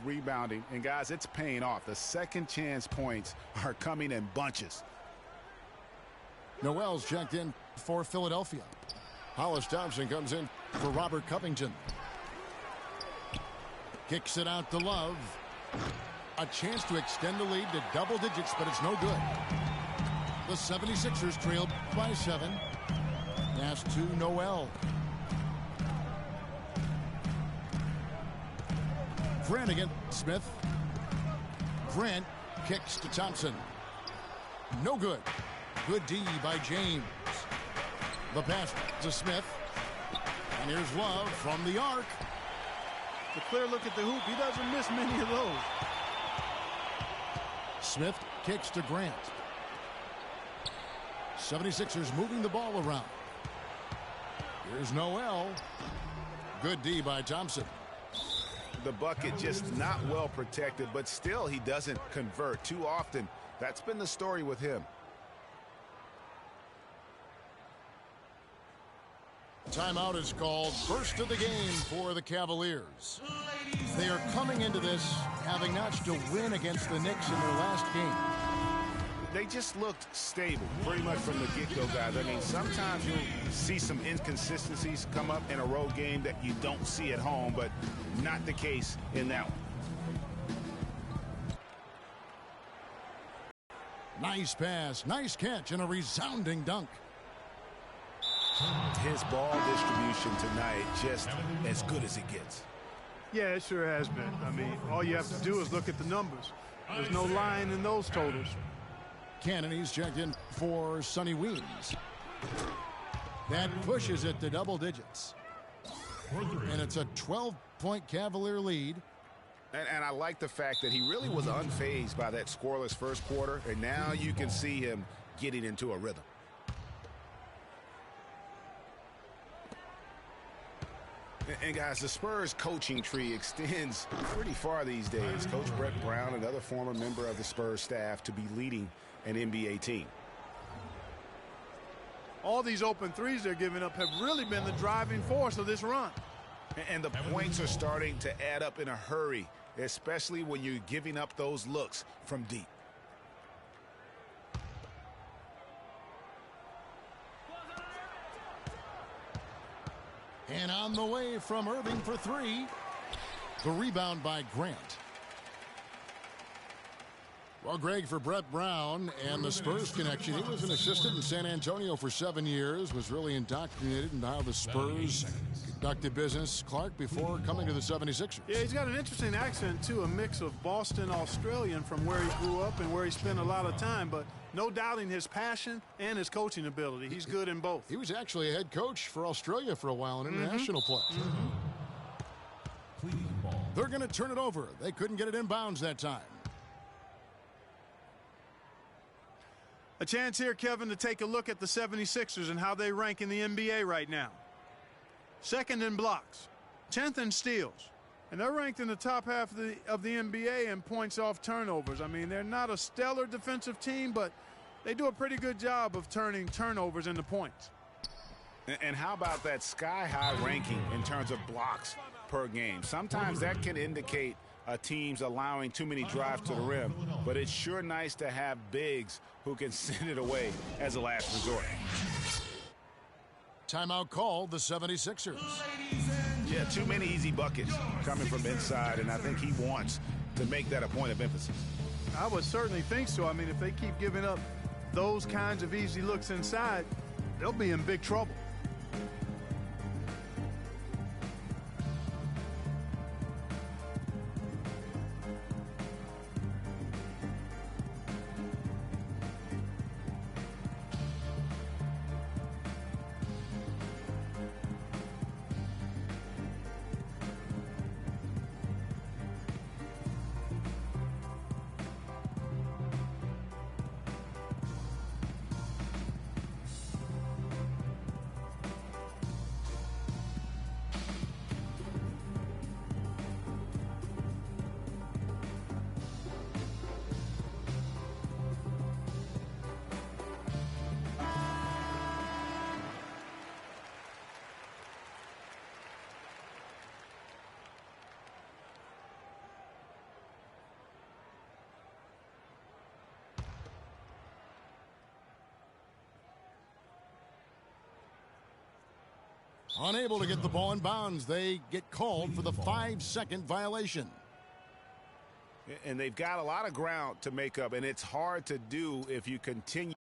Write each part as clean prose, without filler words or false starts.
rebounding, and guys, it's paying off. The second chance points are coming in bunches. Noel's checked in for Philadelphia. Hollis Thompson comes in for Robert Covington. Kicks it out to Love. A chance to extend the lead to double digits, but it's no good. The 76ers trailed by 7. Pass to Noel. Grant against Smith. Grant kicks to Thompson. No good. Good D by James. The pass to Smith. And here's Love from the arc. The clear look at the hoop. He doesn't miss many of those. Smith kicks to Grant. 76ers moving the ball around. Here's Noel. Good D by Thompson. The bucket just not well protected, but still he doesn't convert too often. That's been the story with him. Timeout is called. First of the game for the Cavaliers. They are coming into this having notched a win against the Knicks in their last game. They just looked stable pretty much from the get-go, guys. I mean, sometimes you'll see some inconsistencies come up in a road game that you don't see at home, but not the case in that one. Nice pass, nice catch, and a resounding dunk. His ball distribution tonight just as good as it gets. Yeah, it sure has been. I mean, all you have to do is look at the numbers. There's no lying in those totals. Kennedy's checked in for Sonny Weems. That pushes it to double digits. And it's a 12-point Cavalier lead. And I like the fact that he really was unfazed by that scoreless first quarter, and now you can see him getting into a rhythm. And guys, the Spurs coaching tree extends pretty far these days. Coach Brett Brown, another former member of the Spurs staff, to be leading an NBA team. All these open threes they're giving up have really been the driving force of this run. And the points are starting to add up in a hurry, especially when you're giving up those looks from deep. And on the way from Irving for 3. The rebound by Grant. Well, Greg, for Brett Brown and the Spurs connection, he was an assistant in San Antonio for 7 years, was really indoctrinated into how the Spurs conducted business, Clark, before coming to the 76ers. Yeah, he's got an interesting accent, too, a mix of Boston Australian from where he grew up and where he spent a lot of time, but no doubting his passion and his coaching ability. He's good in both. He was actually a head coach for Australia for a while in international play. They're going to turn it over. They couldn't get it inbounds that time. A chance here, Kevin, to take a look at the 76ers and how they rank in the NBA right now. Second in blocks, 10th in steals, and they're ranked in the top half of the NBA in points off turnovers. I mean, they're not a stellar defensive team, but they do a pretty good job of turning turnovers into points. And how about that sky-high ranking in terms of blocks per game? Sometimes that can indicate a team's allowing too many drives to the rim, but it's sure nice to have bigs who can send it away as a last resort. Timeout called, the 76ers. Yeah, too many easy buckets coming from inside, and I think he wants to make that a point of emphasis. I would certainly think so. I mean, if they keep giving up those kinds of easy looks inside, they'll be in big trouble. Unable to get the ball in bounds. They get called for the 5-second violation. And they've got a lot of ground to make up, and it's hard to do if you continue.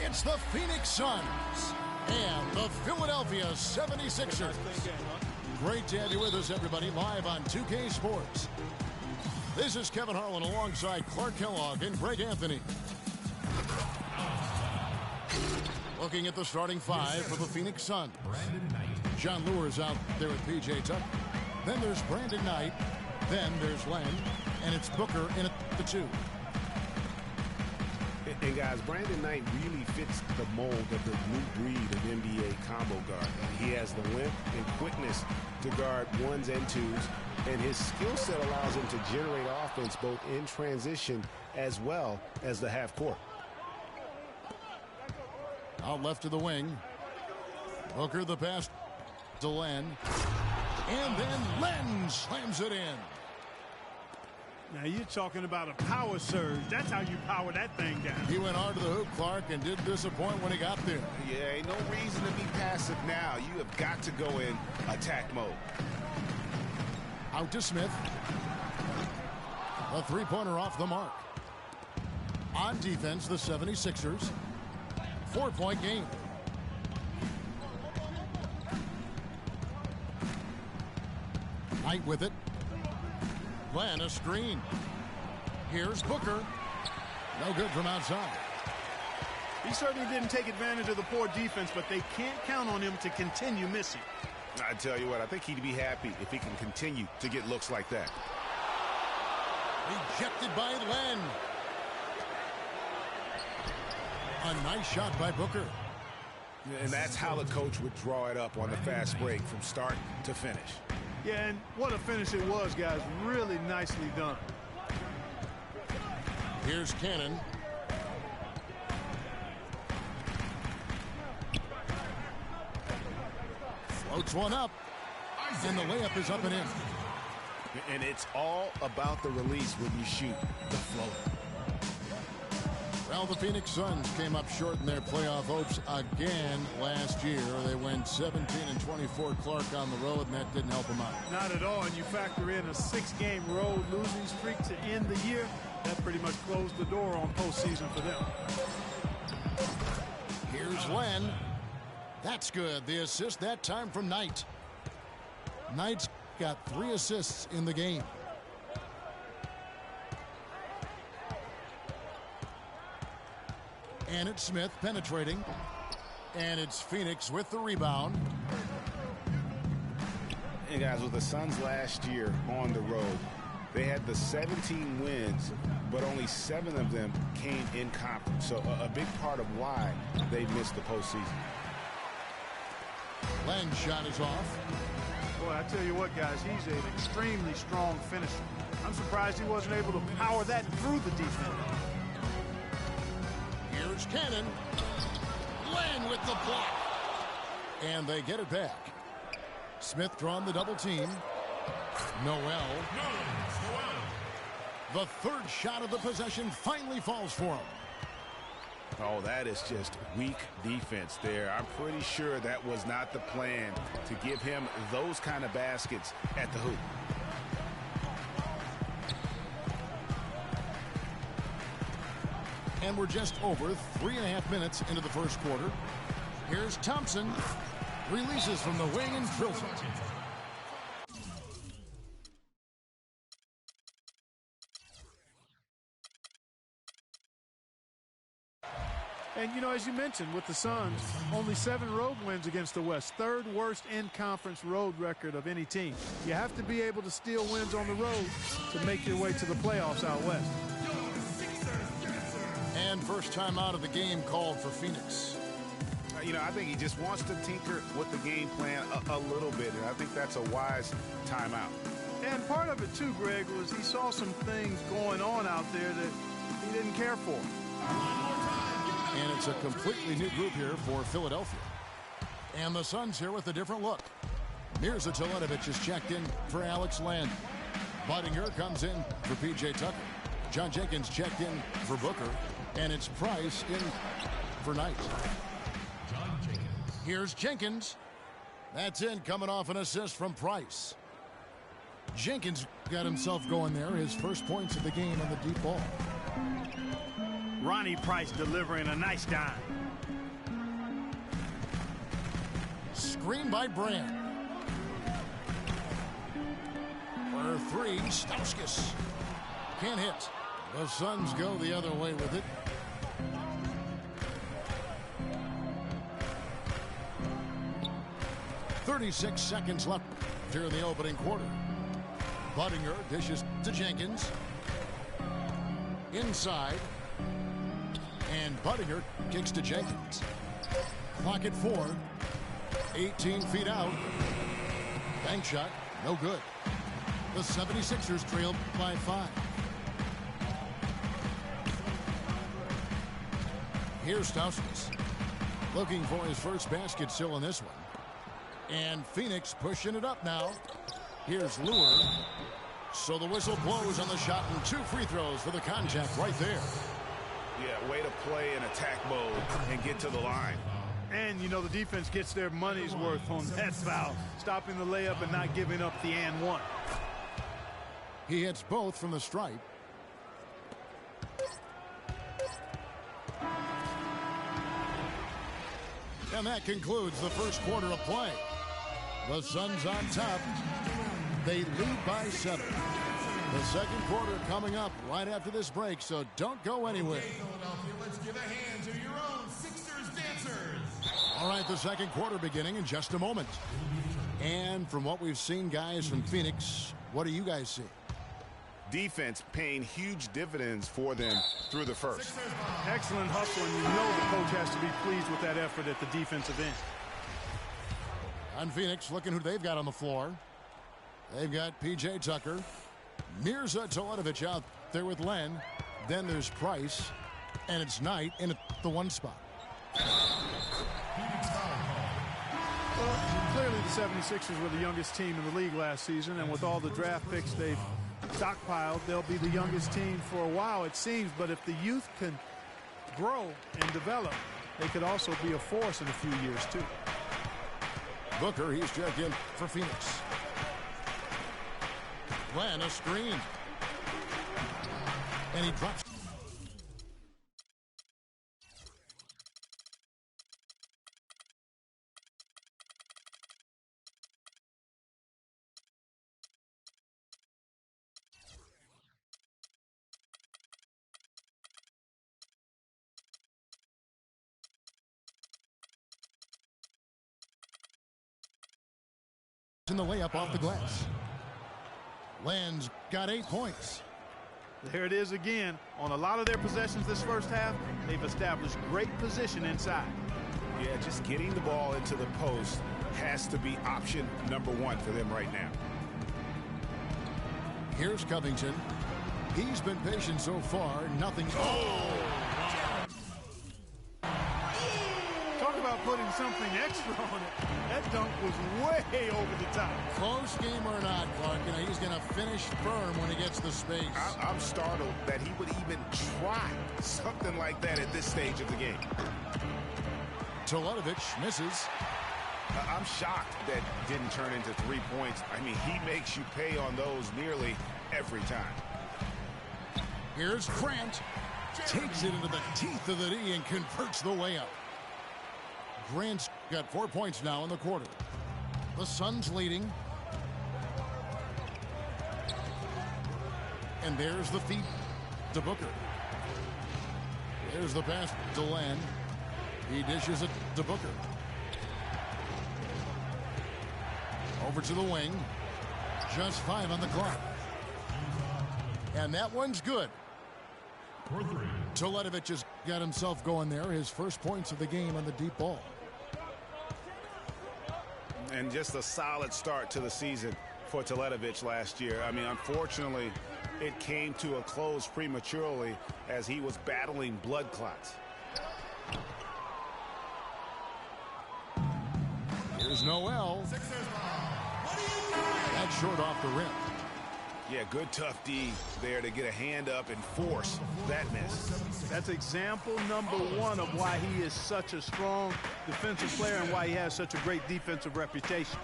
It's the Phoenix Suns and the Philadelphia 76ers. Great to have you with us, everybody, live on 2K Sports. This is Kevin Harlan alongside Clark Kellogg and Greg Anthony. Looking at the starting five for the Phoenix Suns. John Lure's out there with P.J. Tucker. Then there's Brandon Knight. Then there's Len. And it's Booker in at the 2. And guys, Brandon Knight really fits the mold of the new breed of NBA combo guard. He has the length and quickness to guard ones and twos, and his skill set allows him to generate offense both in transition as well as the half court. Out left to the wing. Booker the pass to Len. And then Len slams it in. Now you're talking about a power surge. That's how you power that thing down. He went hard to the hoop, Clark, and didn't disappoint when he got there. Yeah, ain't no reason to be passive now. You have got to go in attack mode. Out to Smith. A three-pointer off the mark. On defense, the 76ers. 4-point game. Knight with it. Len, a screen. Here's Booker. No good from outside. He certainly didn't take advantage of the poor defense, but they can't count on him to continue missing. I tell you what, I think he'd be happy if he can continue to get looks like that. Rejected by Len. A nice shot by Booker. And that's how the coach would draw it up on the fast break from start to finish. Yeah, and what a finish it was, guys. Really nicely done. Here's Cannon. Floats one up. And the layup is up and in. And it's all about the release when you shoot the floater. Well, the Phoenix Suns came up short in their playoff hopes again last year. They went 17-24, Clark, on the road, and that didn't help them out. Not at all, and you factor in a 6-game road losing streak to end the year. That pretty much closed the door on postseason for them. Here's Len. That's good. The assist that time from Knight. Knight's got 3 assists in the game. And it's Smith penetrating. And it's Phoenix with the rebound. And guys, with the Suns last year on the road, they had the 17 wins, but only 7 of them came in conference. So a big part of why they missed the postseason. Len's shot is off. Boy, I tell you what, guys, he's an extremely strong finisher. I'm surprised he wasn't able to power that through the defense. Here's Cannon. Len with the block. And they get it back. Smith drawn the double team. Noel. The third shot of the possession finally falls for him. Oh, that is just weak defense there. I'm pretty sure that was not the plan to give him those kind of baskets at the hoop. And we're just over 3.5 minutes into the first quarter. Here's Thompson. Releases from the wing and drills it. And, you know, as you mentioned, with the Suns, only 7 road wins against the West. 3rd worst in-conference road record of any team. You have to be able to steal wins on the road to make your way to the playoffs out west. And first time out of the game called for Phoenix. You know, I think he just wants to tinker with the game plan a little bit, and I think that's a wise timeout. And part of it, too, Greg, was he saw some things going on out there that he didn't care for. And it's a completely new group here for Philadelphia. And the Suns here with a different look. Mirza Teletovic is checked in for Alex Len. Budinger comes in for P.J. Tucker. John Jenkins checked in for Booker. And it's Price in for Knight. Here's Jenkins. That's in, coming off an assist from Price. Jenkins got himself going there. His first points of the game on the deep ball. Ronnie Price delivering a nice dime. Screen by Brand. For three, Stauskas. Can't hit. The Suns go the other way with it. .36 seconds left here in the opening quarter. Buttinger dishes to Jenkins. Inside. And Buttinger kicks to Jenkins. Clock at 4. 18 feet out. Bank shot, no good. The 76ers trailed by 5. Here's Stauskas. Looking for his first basket still in this one. And Phoenix pushing it up now. Here's Lure. So the whistle blows on the shot and 2 free throws for the contact right there. Yeah, way to play in attack mode and get to the line. And, you know, the defense gets their money's worth on that foul, stopping the layup and not giving up the and one. He hits both from the stripe. And that concludes the first quarter of play. The Suns on top. They lead by 7. The second quarter coming up right after this break, so don't go anywhere. Okay, Philadelphia, let's give a hand to your own Sixers dancers. All right, the second quarter beginning in just a moment. And from what we've seen, guys, from Phoenix, what do you guys see? Defense paying huge dividends for them through the first. Excellent hustle, and you know the coach has to be pleased with that effort at the defensive end. On Phoenix, looking who they've got on the floor. They've got P.J. Tucker. Mirza Teletovic out there with Len. Then there's Price. And it's Knight in the 1 spot. Well, clearly the 76ers were the youngest team in the league last season, and with all the draft picks they've stockpiled, they'll be the youngest team for a while, it seems. But if the youth can grow and develop, they could also be a force in a few years, too. Booker, he's checked in for Phoenix. Len, a screen. And he drops. In the layup off the glass. Len's got 8 points. There it is again. On a lot of their possessions this first half, they've established great position inside. Yeah, just getting the ball into the post has to be option number 1 for them right now. Here's Covington. He's been patient so far. Nothing. Oh! Talk about putting something extra on it. That dunk was way over the top. Close game or not, Clark, you know, he's going to finish firm when he gets the space. I'm startled that he would even try something like that at this stage of the game. Teletovic misses. I'm shocked that didn't turn into 3 points. I mean, he makes you pay on those nearly every time. Here's Grant. Takes it into the teeth of the D and converts the layup. Grant's got 4 points now in the quarter. The Suns leading. And there's the feed to Booker. There's the pass to Len. He dishes it to Booker. Over to the wing. Just 5 on the clock. And that one's good. Teletovic has got himself going there. His first points of the game on the deep ball. And just a solid start to the season for Teletovic last year. I mean, unfortunately, it came to a close prematurely as he was battling blood clots. Here's Noel. That's short off the rim. Yeah, good tough D there to get a hand up and force that miss. That's example number 1 of why he is such a strong defensive player and why he has such a great defensive reputation.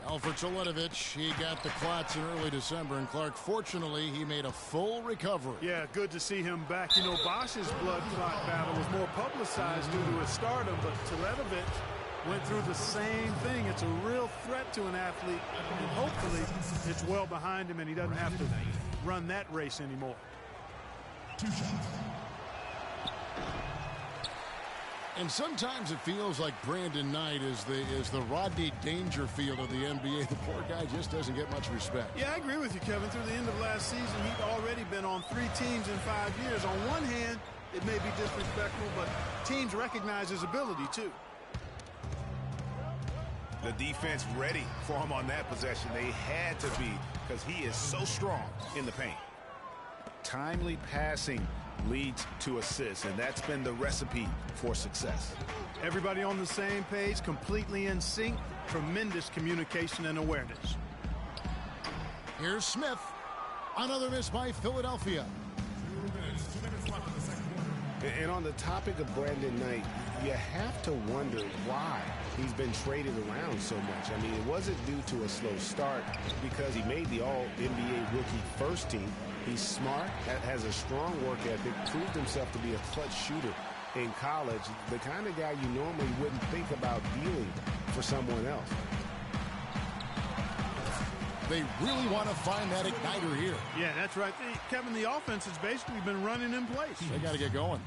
Well, for Teletovic, he got the clots in early December, and Clark, fortunately, he made a full recovery. Yeah, good to see him back. You know, Bosch's blood clot battle was more publicized due to his stardom, but Teletovic went through the same thing. It's a real threat to an athlete, and hopefully it's well behind him and he doesn't have to run that race anymore. And sometimes it feels like Brandon Knight is the Rodney Dangerfield of the NBA. The poor guy just doesn't get much respect. Yeah, I agree with you, Kevin. Through the end of last season, he'd already been on 3 teams in 5 years. On one hand, it may be disrespectful, but teams recognize his ability, too. The defense ready for him on that possession. They had to be, because he is so strong in the paint. Timely passing leads to assists, and that's been the recipe for success. Everybody on the same page, completely in sync, tremendous communication and awareness. Here's Smith. Another miss by Philadelphia. 2 minutes left in the second quarter. And on the topic of Brandon Knight, you have to wonder why he's been traded around so much. I mean, it wasn't due to a slow start because he made the All-NBA rookie first team. He's smart, has a strong work ethic, proved himself to be a clutch shooter in college, the kind of guy you normally wouldn't think about dealing for someone else. They really want to find that igniter here. Yeah, that's right. Kevin, the offense has basically been running in place. They got to get going.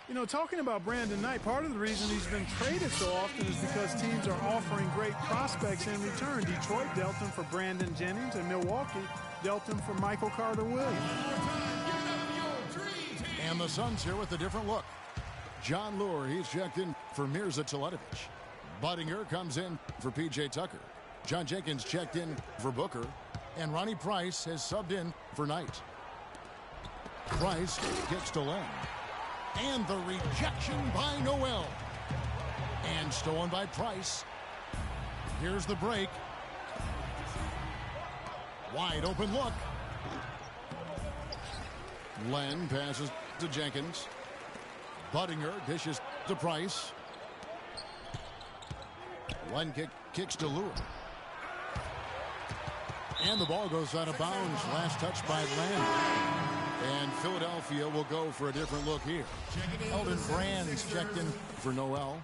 You know, talking about Brandon Knight, part of the reason he's been traded so often is because teams are offering great prospects in return. Detroit dealt him for Brandon Jennings, and Milwaukee dealt him for Michael Carter-Williams. And the Suns here with a different look. John Lure, he's checked in for Mirza Teletovic. Budinger comes in for P.J. Tucker. John Jenkins checked in for Booker. And Ronnie Price has subbed in for Knight. Price gets to Len. And the rejection by Noel. And stolen by Price. Here's the break. Wide open look. Len passes to Jenkins. Budinger dishes to Price. Len kicks to Lure. And the ball goes out of bounds. Last touch by Len. And Philadelphia will go for a different look here. Elton Brand's checked in for Noel.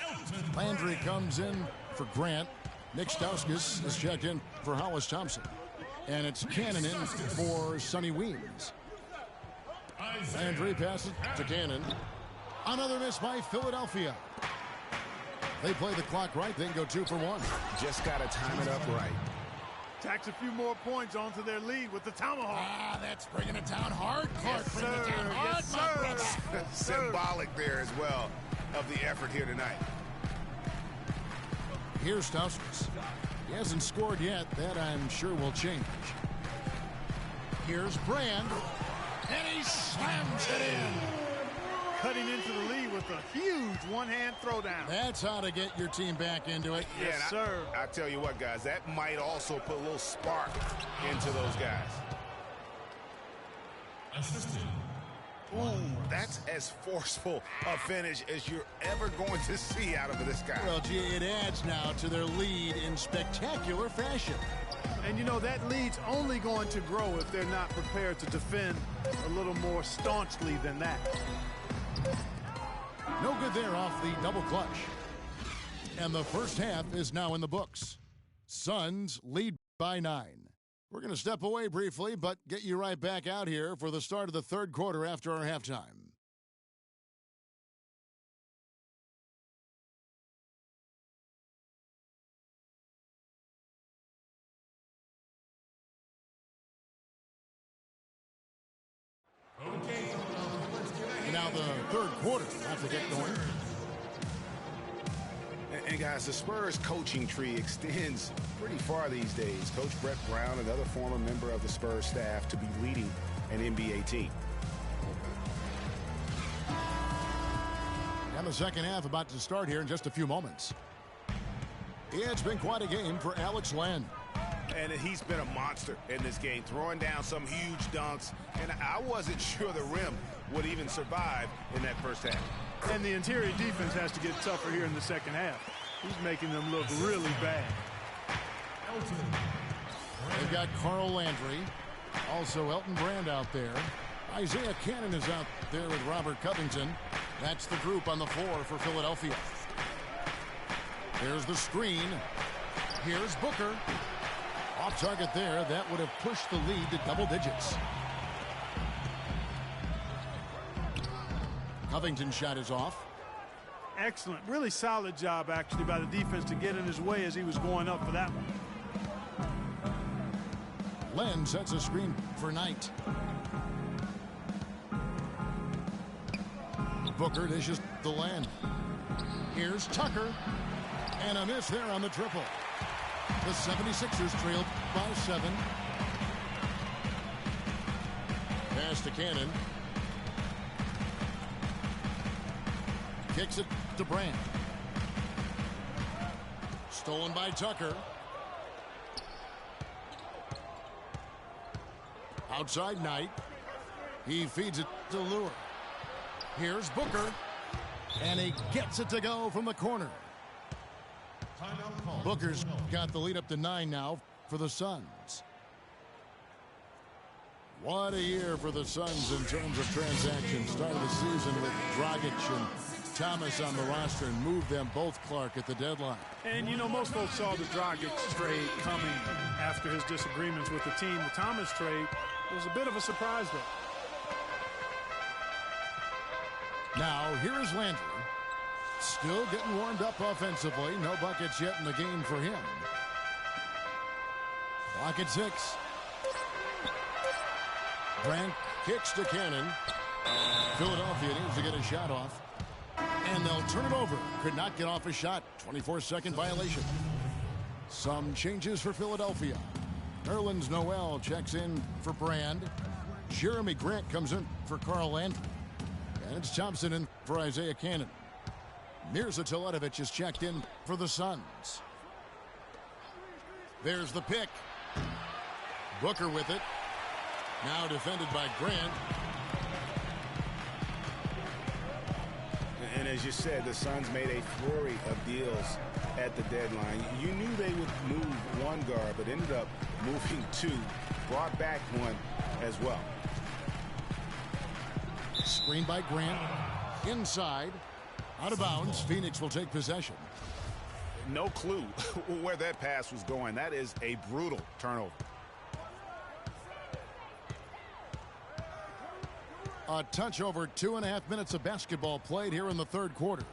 Landry comes in for Grant. Nick Stauskas is checked in for Hollis Thompson. And it's Cannon in for Sonny Weems. Landry passes to Cannon. Another miss by Philadelphia. They play the clock right, then go 2 for 1. Just got to time it up right. Tacks a few more points onto their lead with the tomahawk. Ah, that's bringing it down hard. Clark Yes, bringing it sir. down hard. Yes, my sir. brother. Yes, sir. Symbolic there as well of the effort here tonight. Here's Stauskas. He hasn't scored yet. That I'm sure will change. Here's Brand. And he slams it in. Cutting into the lead with a huge one-hand throwdown. That's how to get your team back into it. Yes, and sir. I tell you what, guys, that might also put a little spark into those guys. Assisted. Ooh, that's as forceful a finish as you're ever going to see out of this guy. Well, gee, it adds now to their lead in spectacular fashion. And, you know, that lead's only going to grow if they're not prepared to defend a little more staunchly than that. No good there off the double clutch. And the first half is now in the books. Suns lead by 9. We're going to step away briefly, but get you right back out here for the start of the third quarter after our halftime. Okay, let's get ahead. And now the third quarter have to get going. And guys, the Spurs coaching tree extends pretty far these days. Coach Brett Brown, another former member of the Spurs staff, to be leading an NBA team. And the second half about to start here in just a few moments. Yeah, it's been quite a game for Alex Len. And he's been a monster in this game, throwing down some huge dunks. And I wasn't sure the rim would even survive in that first half. And the interior defense has to get tougher here in the second half. He's making them look really bad. They've got Carl Landry. Also Elton Brand out there. Isaiah Cannon is out there with Robert Covington. That's the group on the floor for Philadelphia. There's the screen. Here's Booker. Off target there. That would have pushed the lead to double digits. Covington's shot is off. Excellent. Really solid job, actually, by the defense to get in his way as he was going up for that one. Len sets a screen for Knight. Booker dishes the Len. Here's Tucker. And a miss there on the triple. The 76ers trailed by 7. Pass to Cannon. Kicks it to Brand. Stolen by Tucker. Outside Knight. He feeds it to Lure. Here's Booker. And he gets it to go from the corner. Booker's got the lead up to 9 now for the Suns. What a year for the Suns in terms of transactions. Start of the season with Dragic and Thomas on the roster and moved them both, Clark, at the deadline. And, you know, most folks saw the Dragic trade coming after his disagreements with the team. The Thomas trade was a bit of a surprise, though. Now, here is Landry. Still getting warmed up offensively. No buckets yet in the game for him. Clock at 6. Brand kicks to Cannon. Philadelphia needs to get a shot off. And they'll turn it over. Could not get off a shot. 24-second violation. Some changes for Philadelphia. Nerlens Noel checks in for Brand. Jeremy Grant comes in for Carl Landry. And it's Thompson in for Isaiah Cannon. Mirza Teletovic is checked in for the Suns. There's the pick. Booker with it. Now defended by Grant. And as you said, the Suns made a flurry of deals at the deadline. You knew they would move one guard, but ended up moving 2. Brought back 1 as well. Screen by Grant. Inside. Out of bounds. Phoenix will take possession. No clue where that pass was going. That is a brutal turnover. A touch over 2.5 minutes of basketball played here in the third quarter.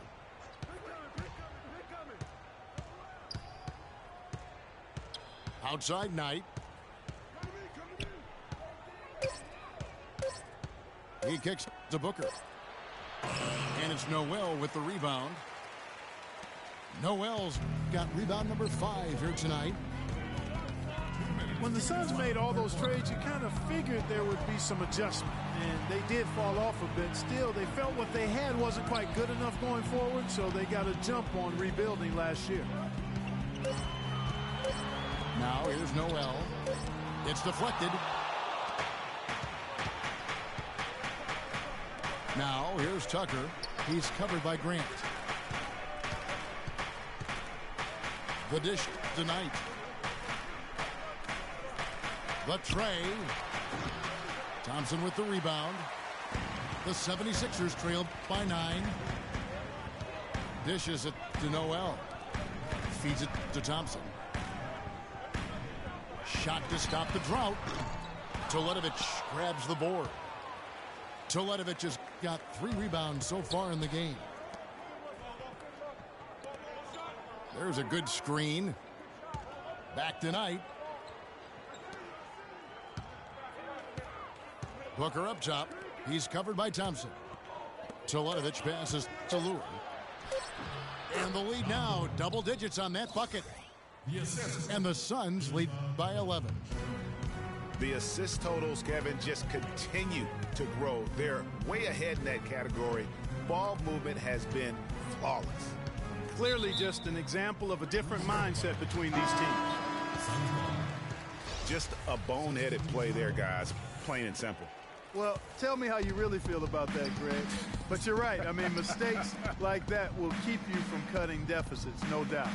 Outside Knight. He kicks to Booker. And it's Noel with the rebound. Noel's got rebound number 5 here tonight. When the Suns made all those trades, you kind of figured there would be some adjustment. And they did fall off a bit. Still, they felt what they had wasn't quite good enough going forward, so they got a jump on rebuilding last year. Now here's Noel. It's deflected. Now here's Tucker. He's covered by Grant. The dish to Knight. The tray. Thompson with the rebound. The 76ers trailed by 9. Dishes it to Noel. Feeds it to Thompson. Shot to stop the drought. Teletovic grabs the board. Teletovic has got 3 rebounds so far in the game. There's a good screen. Back to Knight. Booker up top. He's covered by Thompson. Teletovic passes to Lure. And the lead now, double digits on that bucket. And the Suns lead by 11. The assist totals, Kevin, just continue to grow. They're way ahead in that category. Ball movement has been flawless. Clearly just an example of a different mindset between these teams. Just a boneheaded play there, guys. Plain and simple. Well, tell me how you really feel about that, Greg. But you're right. I mean, mistakes like that will keep you from cutting deficits, no doubt.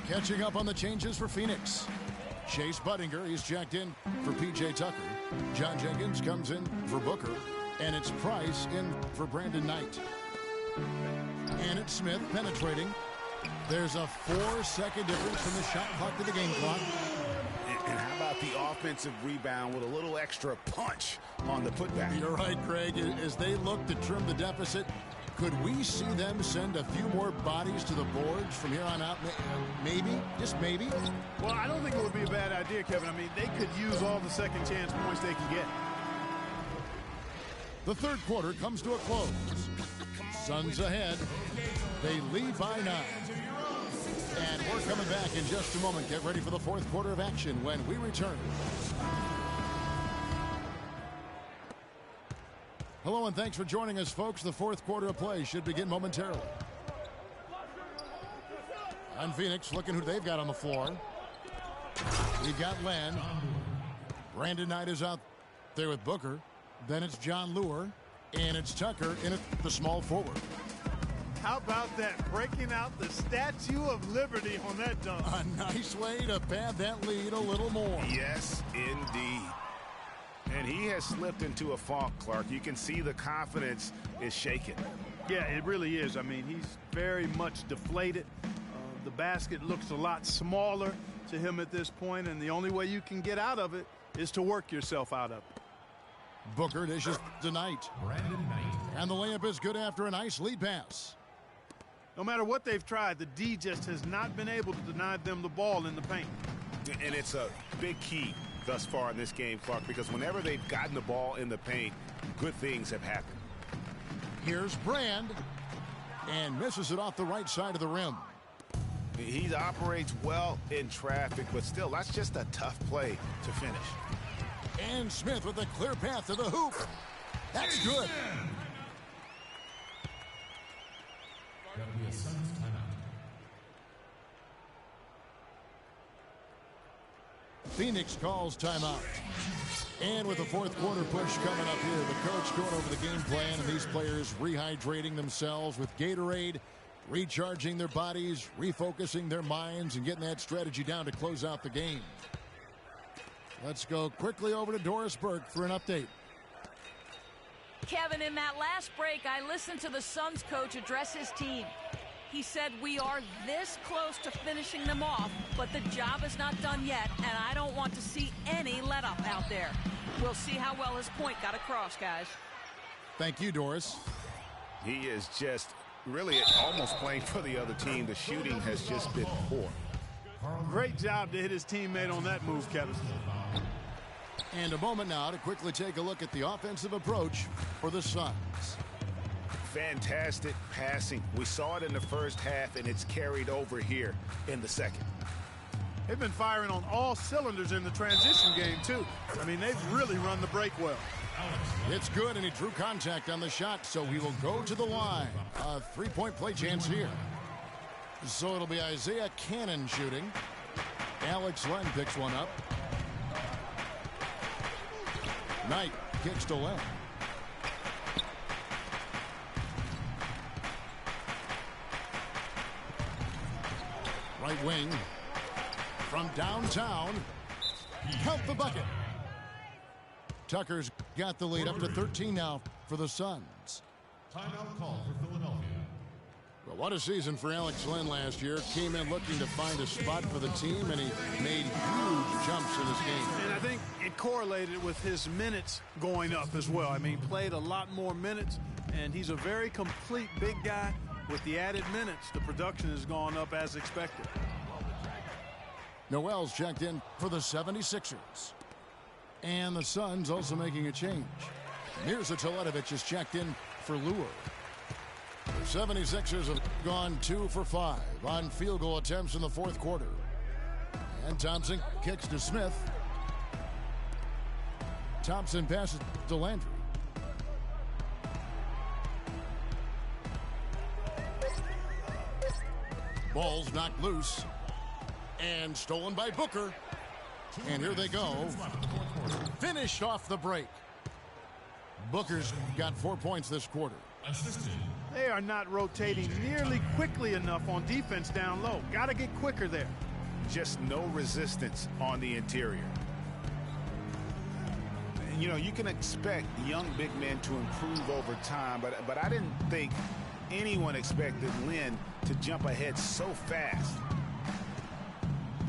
Catching up on the changes for Phoenix. Chase Budinger, he's checked in for P.J. Tucker. John Jenkins comes in for Booker. And it's Price in for Brandon Knight. And it's Smith penetrating. There's a 4-second difference from the shot clock to the game clock. And how about the offensive rebound with a little extra punch on the putback? You're right, Craig. As they look to trim the deficit, could we see them send a few more bodies to the boards from here on out? Maybe, just maybe. Well, I don't think it would be a bad idea, Kevin. I mean, they could use all the second chance points they can get. The third quarter comes to a close. Suns ahead. They lead by 9. And we're coming back in just a moment. Get ready for the fourth quarter of action when we return. Hello and thanks for joining us, folks. The fourth quarter of play should begin momentarily. And Phoenix looking who they've got on the floor. We've got Len. Brandon Knight is out there with Booker. Then it's John Lure. And it's Tucker in at the small forward. How about that? Breaking out the Statue of Liberty on that dunk. A nice way to pad that lead a little more. Yes, indeed. And he has slipped into a funk, Clark. You can see the confidence is shaken. Yeah, it really is. I mean, he's very much deflated. The basket looks a lot smaller to him at this point, and the only way you can get out of it is to work yourself out of it. Booker dishes to Knight. And the layup is good after a nice lead pass. No matter what they've tried, the D just has not been able to deny them the ball in the paint. And it's a big key thus far in this game, Clark, because whenever they've gotten the ball in the paint, good things have happened. Here's Brand. And misses it off the right side of the rim. He operates well in traffic, but still, that's just a tough play to finish. And Smith with a clear path to the hoop. That's good. Phoenix calls timeout. And with the fourth quarter push coming up here, the coach going over the game plan and these players rehydrating themselves with Gatorade, recharging their bodies, refocusing their minds, and getting that strategy down to close out the game. Let's go quickly over to Doris Burke for an update. Kevin, in that last break, I listened to the Suns coach address his team. He said, we are this close to finishing them off, but the job is not done yet, and I don't want to see any let-up out there. We'll see how well his point got across, guys. Thank you, Doris. He is just really almost playing for the other team. The shooting has just been poor. Great job to hit his teammate on that move, Kevin. And a moment now to quickly take a look at the offensive approach for the Suns. Fantastic passing. We saw it in the first half, and it's carried over here in the second. They've been firing on all cylinders in the transition game, too. I mean, they've really run the break well. It's good, and he drew contact on the shot, so he will go to the line. A three-point play chance here. So it'll be Isaiah Cannon shooting. Alex Len picks one up. Knight kicks to Len. Right wing from downtown. Count the bucket. Tucker's got the lead up to 13 now for the Suns. Timeout call for Philadelphia. Well, what a season for Alex Len last year. Came in looking to find a spot for the team, and he made huge jumps in his game. And I think it correlated with his minutes going up as well. I mean, played a lot more minutes, and he's a very complete big guy. With the added minutes, the production has gone up as expected. Noel's checked in for the 76ers. And the Suns also making a change. Mirza Teletovic is checked in for Lure. The 76ers have gone 2 for 5 on field goal attempts in the fourth quarter. And Thompson kicks to Smith. Thompson passes to Landry. Ball's knocked loose. And stolen by Booker. And here they go. Finished off the break. Booker's got 4 points this quarter. They are not rotating nearly quickly enough on defense down low. Got to get quicker there. Just no resistance on the interior. You know, you can expect young big men to improve over time, but I didn't think anyone expected Lynn to jump ahead so fast.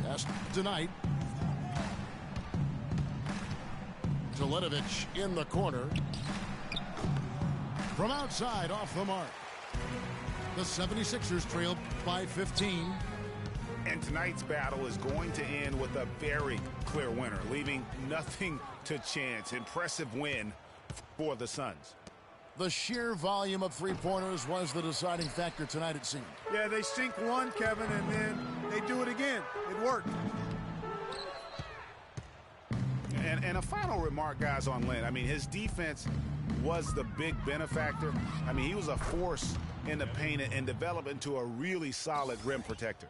Pass tonight. Teletovic in the corner. From outside, off the mark. The 76ers trail by 15. And tonight's battle is going to end with a very clear winner, leaving nothing to chance. Impressive win for the Suns. The sheer volume of three-pointers was the deciding factor tonight, it seemed. Yeah, they sink one, Kevin, and then they do it again. It worked. And a final remark, guys, on Lynn. I mean, his defense was the big benefactor. I mean, he was a force in the paint and developed into a really solid rim protector.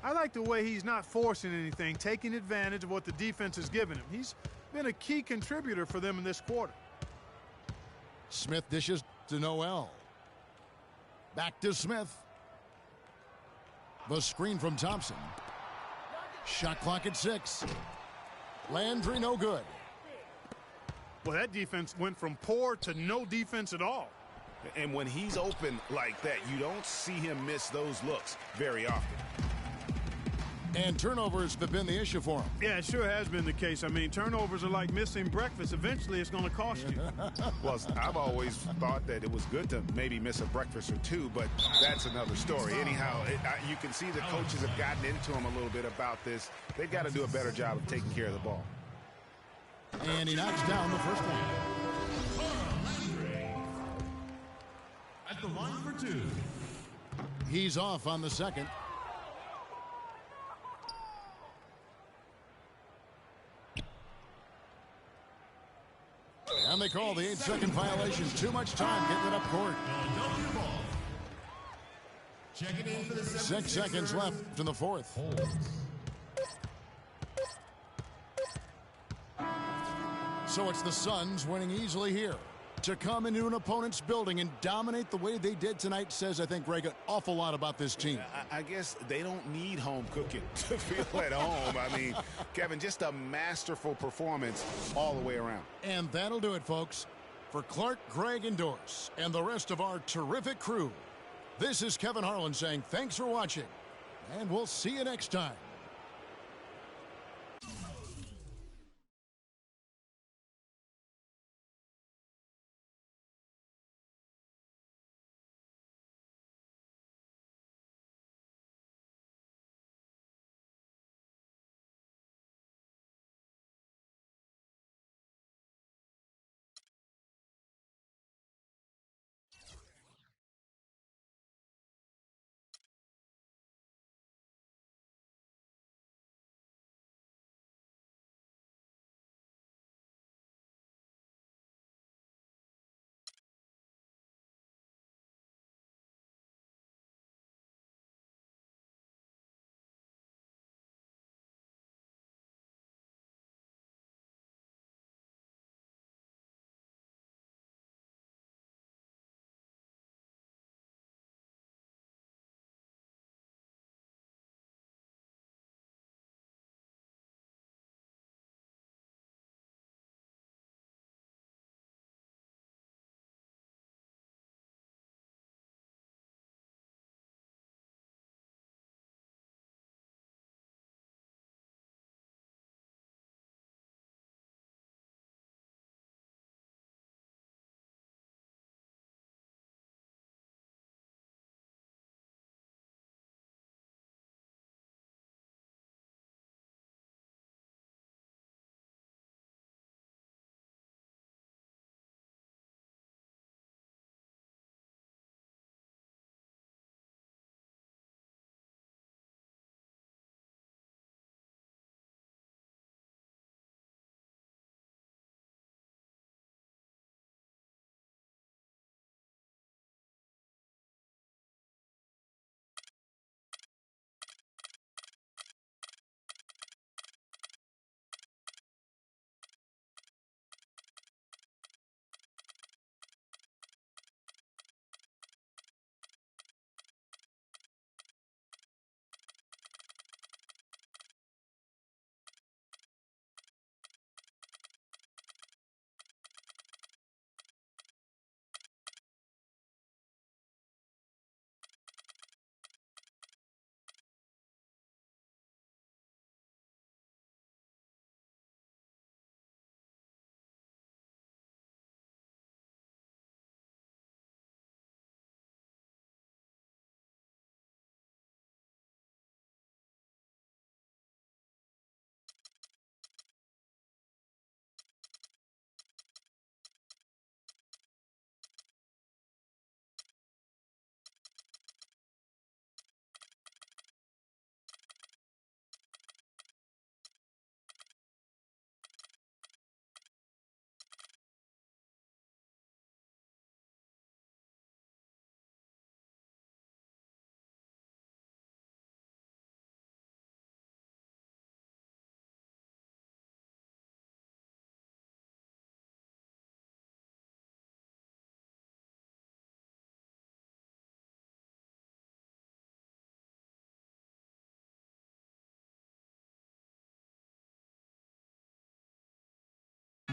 I like the way he's not forcing anything, taking advantage of what the defense has given him. He's been a key contributor for them in this quarter. Smith dishes to Noel. Back to Smith. The screen from Thompson. Shot clock at 6. Landry no good. Well, that defense went from poor to no defense at all. And when he's open like that, you don't see him miss those looks very often. And turnovers have been the issue for him. Yeah, it sure has been the case. I mean, turnovers are like missing breakfast. Eventually, it's going to cost you. Well, I've always thought that it was good to maybe miss a breakfast or two, but that's another story. Anyhow, you can see the coaches have gotten into him a little bit about this. They've got to do a better job of taking care of the ball. And he knocks down the first one. At the line for 2. He's off on the second. And they call the 8-second violation. Too much time getting it up court. Checking in for the 6 seconds left in the fourth. So it's the Suns winning easily here. To come into an opponent's building and dominate the way they did tonight says, I think, Greg, an awful lot about this team. I guess they don't need home cooking to feel at home. I mean, Kevin, just a masterful performance all the way around. And that'll do it, folks. For Clark, Greg, and Doris, and the rest of our terrific crew, this is Kevin Harlan saying thanks for watching, and we'll see you next time.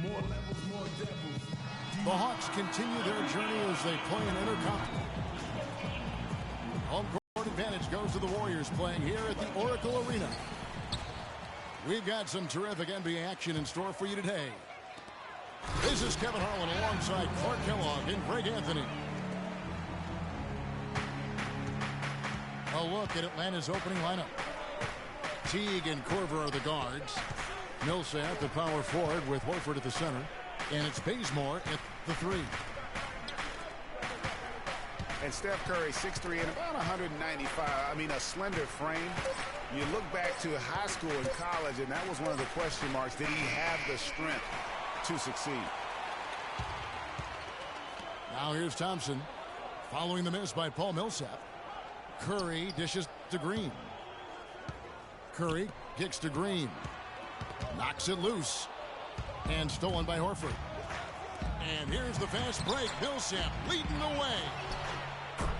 More levels, more devils. The Hawks continue their journey as they play an intercontinental. Home court advantage goes to the Warriors playing here at the Oracle Arena. We've got some terrific NBA action in store for you today. This is Kevin Harlan alongside Clark Kellogg and Greg Anthony. A look at Atlanta's opening lineup. Teague and Korver are the guards. Millsap, the power forward, with Horford at the center. And it's Bazemore at the 3. And Steph Curry, 6'3" and about 195. I mean, a slender frame. You look back to high school and college, and that was one of the question marks. Did he have the strength to succeed? Now here's Thompson. Following the miss by Paul Millsap. Curry dishes to Green. Curry kicks to Green. Knocks it loose. And stolen by Horford. And here's the fast break. Millsap leading the way.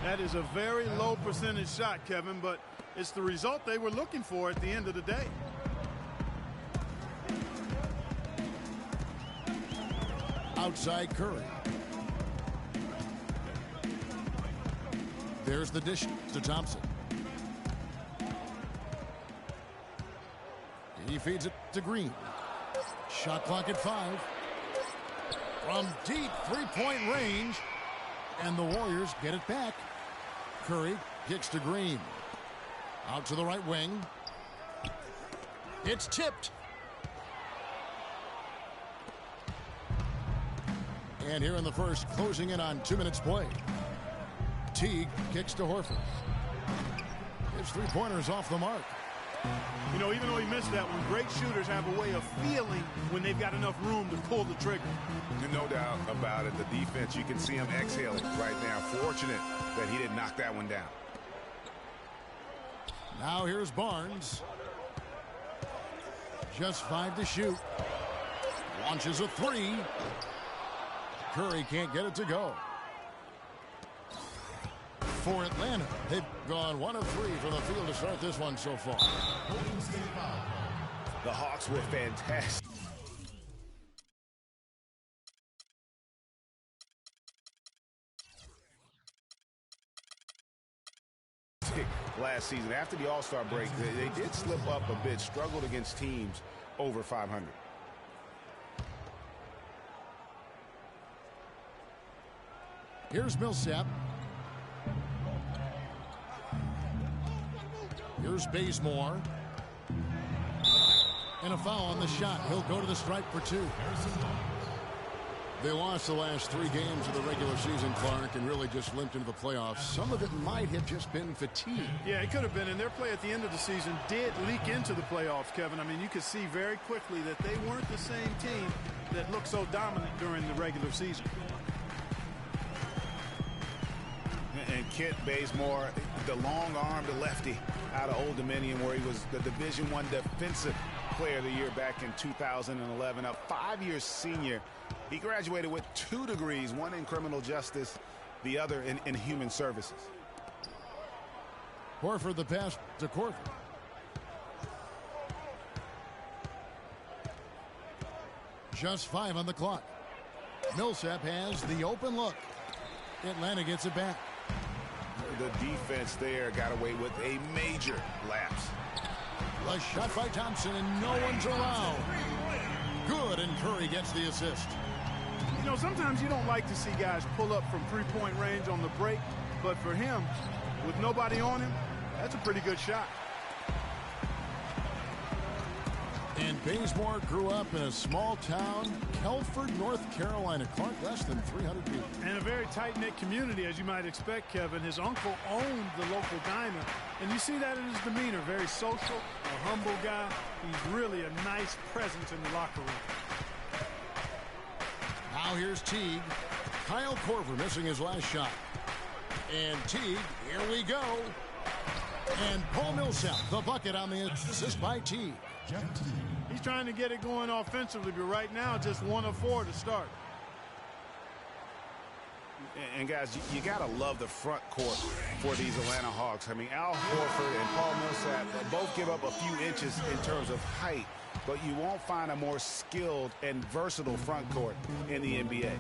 That is a very low percentage shot, Kevin, but it's the result they were looking for at the end of the day. Outside Curry. There's the dish to Thompson. He feeds it to Green. Shot clock at 5. From deep three-point range. And the Warriors get it back. Curry kicks to Green. Out to the right wing. It's tipped. And here in the first, closing in on 2 minutes play. Teague kicks to Horford. His three-pointers off the mark. You know, even though he missed that one, great shooters have a way of feeling when they've got enough room to pull the trigger. No doubt about it. The defense, you can see him exhaling right now. Fortunate that he didn't knock that one down. Now here's Barnes. Just 5 to shoot. Launches a 3. Curry can't get it to go. For Atlanta, they've gone 1 of 3 from the field to start this one so far. The Hawks were fantastic last season. After the All-Star break, they did slip up a bit, struggled against teams over 500. Here's Millsap. Here's Bazemore. And a foul on the shot. He'll go to the stripe for 2. They lost the last 3 games of the regular season, Clark, and really just limped into the playoffs. Some of it might have just been fatigue. Yeah, it could have been. And their play at the end of the season did leak into the playoffs, Kevin. I mean, you could see very quickly that they weren't the same team that looked so dominant during the regular season. And Kent Bazemore, the long-armed lefty out of Old Dominion, where he was the Division I Defensive Player of the Year back in 2011. A 5-year senior. He graduated with 2 degrees, one in criminal justice, the other in human services. Horford the pass to Korver. Just 5 on the clock. Millsap has the open look. Atlanta gets it back. The defense there got away with a major lapse. A shot by Thompson, and no one's around. Good, and Curry gets the assist. You know, sometimes you don't like to see guys pull up from three-point range on the break, but for him, with nobody on him, that's a pretty good shot. And Bazemore grew up in a small town, Kelford, North Carolina. Clark, less than 300 people. And a very tight-knit community, as you might expect, Kevin. His uncle owned the local diner, and you see that in his demeanor. Very social, a humble guy. He's really a nice presence in the locker room. Now here's Teague. Kyle Korver missing his last shot. And Teague, here we go. And Paul Millsap, the bucket on the assist by Teague. He's trying to get it going offensively, but right now just 1 of 4 to start. And guys, you got to love the front court for these Atlanta Hawks. I mean, Al Horford and Paul Millsap both give up a few inches in terms of height. but you won't find a more skilled and versatile front court in the NBA.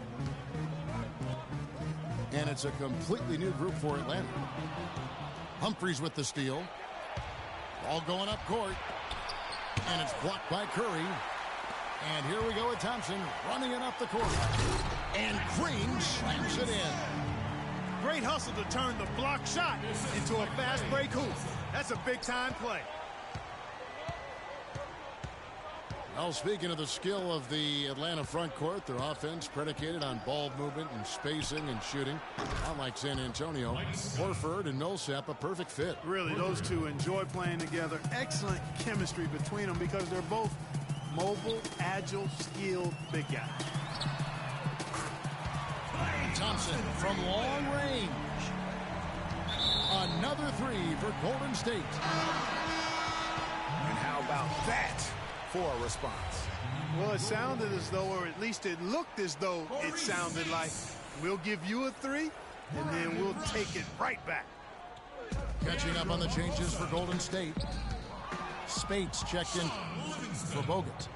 And it's a completely new group for Atlanta. Humphries with the steal. Ball going up court. And it's blocked by Curry. And here we go with Thompson running it up the court. And Green slams it in. Great hustle to turn the block shot into a fast break hoop. That's a big-time play. Well, speaking of the skill of the Atlanta front court, their offense predicated on ball movement and spacing and shooting. Unlike San Antonio, Horford and Millsap a perfect fit. Really, those two enjoy playing together. Excellent chemistry between them because they're both mobile, agile, skilled big guys. Thompson from long range. Another three for Golden State. And how about that for a response? Well, it sounded as though, or at least it looked as though it sounded like, we'll give you a three, and then we'll take it right back. Catching up on the changes for Golden State. Spates checked in for Bogut.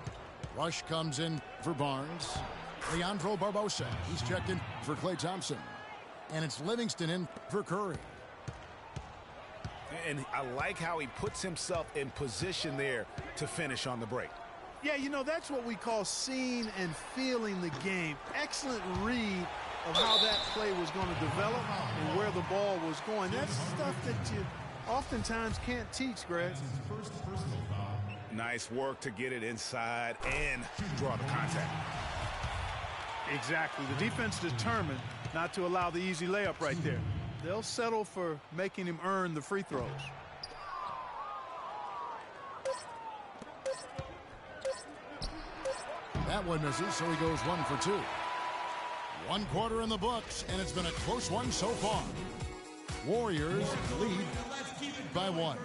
Rush comes in for Barnes. Leandro Barbosa, he's checked in for Klay Thompson. And it's Livingston in for Curry. And I like how he puts himself in position there to finish on the break. Yeah, you know, that's what we call seeing and feeling the game. Excellent read of how that play was going to develop and where the ball was going. That's stuff that you oftentimes can't teach, Greg. Nice work to get it inside and draw the contact. Exactly. The defense determined not to allow the easy layup right there. They'll settle for making him earn the free throws. That one misses, so he goes 1 for 2. 1 quarter in the books, and it's been a close one so far. Warriors lead by 1.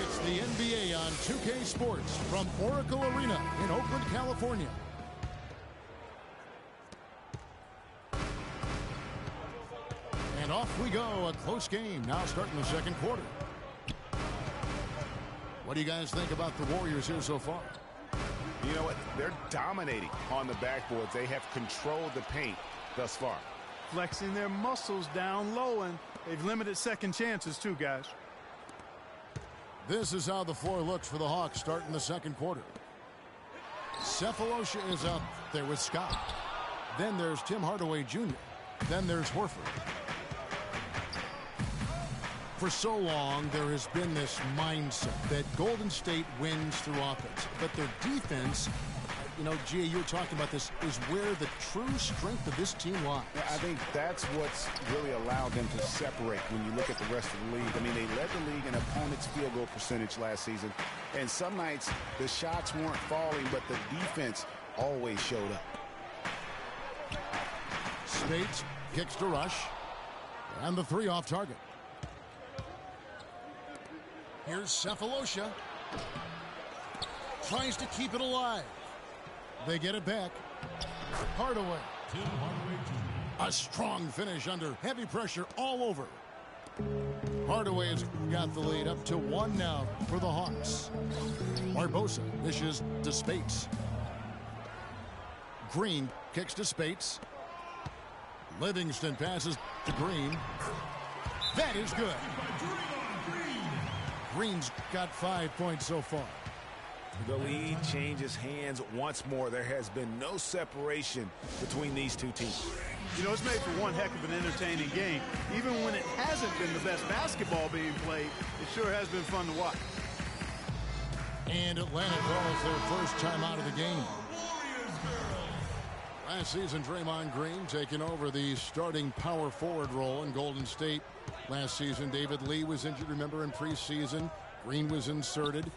It's the NBA on 2K Sports from Oracle Arena in Oakland, California. And off we go, a close game now starting the second quarter. What do you guys think about the Warriors here so far? You know what? They're dominating on the backboards. They have controlled the paint thus far. Flexing their muscles down low, and they've limited second chances too, guys. This is how the floor looks for the Hawks starting the second quarter. Cephalosha is out there with Scott. Then there's Tim Hardaway Jr. Then there's Horford. For so long, there has been this mindset that Golden State wins through offense. But their defense, you know, Gia, you were talking about this, is where the true strength of this team lies. Yeah, I think that's what's really allowed them to separate when you look at the rest of the league. I mean, they led the league in opponents' field goal percentage last season. And some nights, the shots weren't falling, but the defense always showed up. Spates kicks to Rush. And the three off target. Here's Cephalosha. Tries to keep it alive. They get it back. Hardaway. A strong finish under heavy pressure all over. Hardaway's got the lead up to 1 now for the Hawks. Barbosa dishes to Spates. Green kicks to Spates. Livingston passes to Green. That is good. Green's got 5 points so far. The lead changes hands once more. There has been no separation between these two teams. You know, it's made for one heck of an entertaining game. Even when it hasn't been the best basketball being played, it sure has been fun to watch. And Atlanta calls their first time out of the game. Last season, Draymond Green taking over the starting power forward role in Golden State. Last season, David Lee was injured, remember, in preseason. Green was inserted,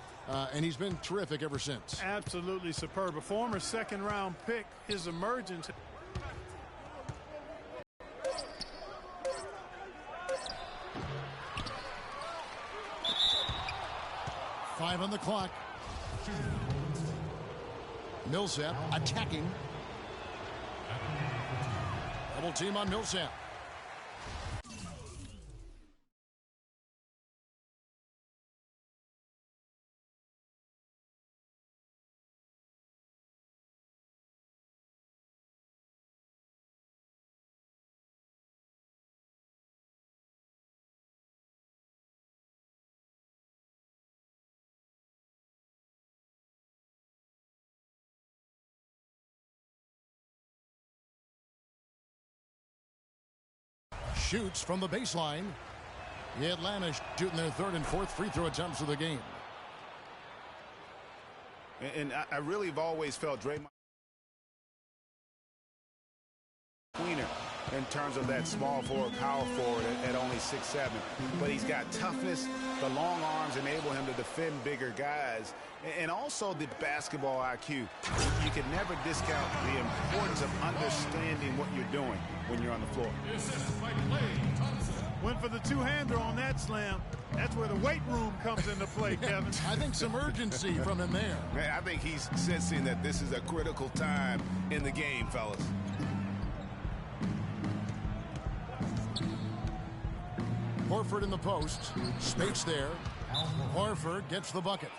and he's been terrific ever since. Absolutely superb. A former second-round pick, his emergence. Five on the clock. Millsap attacking. Double team on Millsap. shoots from the baseline. Atlanta shooting their third and fourth free throw attempts of the game. And I really have always felt Draymond tweener in terms of that small forward, power forward at only 6'7". But he's got toughness. The long arms enable him to defend bigger guys. And also the basketball IQ. You can never discount the importance of understanding what you're doing when you're on the floor. Went for the two-hander on that slam. That's where the weight room comes into play, Kevin. I think some urgency from him there. Man, I think he's sensing that this is a critical time in the game, fellas. Horford in the post. Space there. Horford gets the bucket.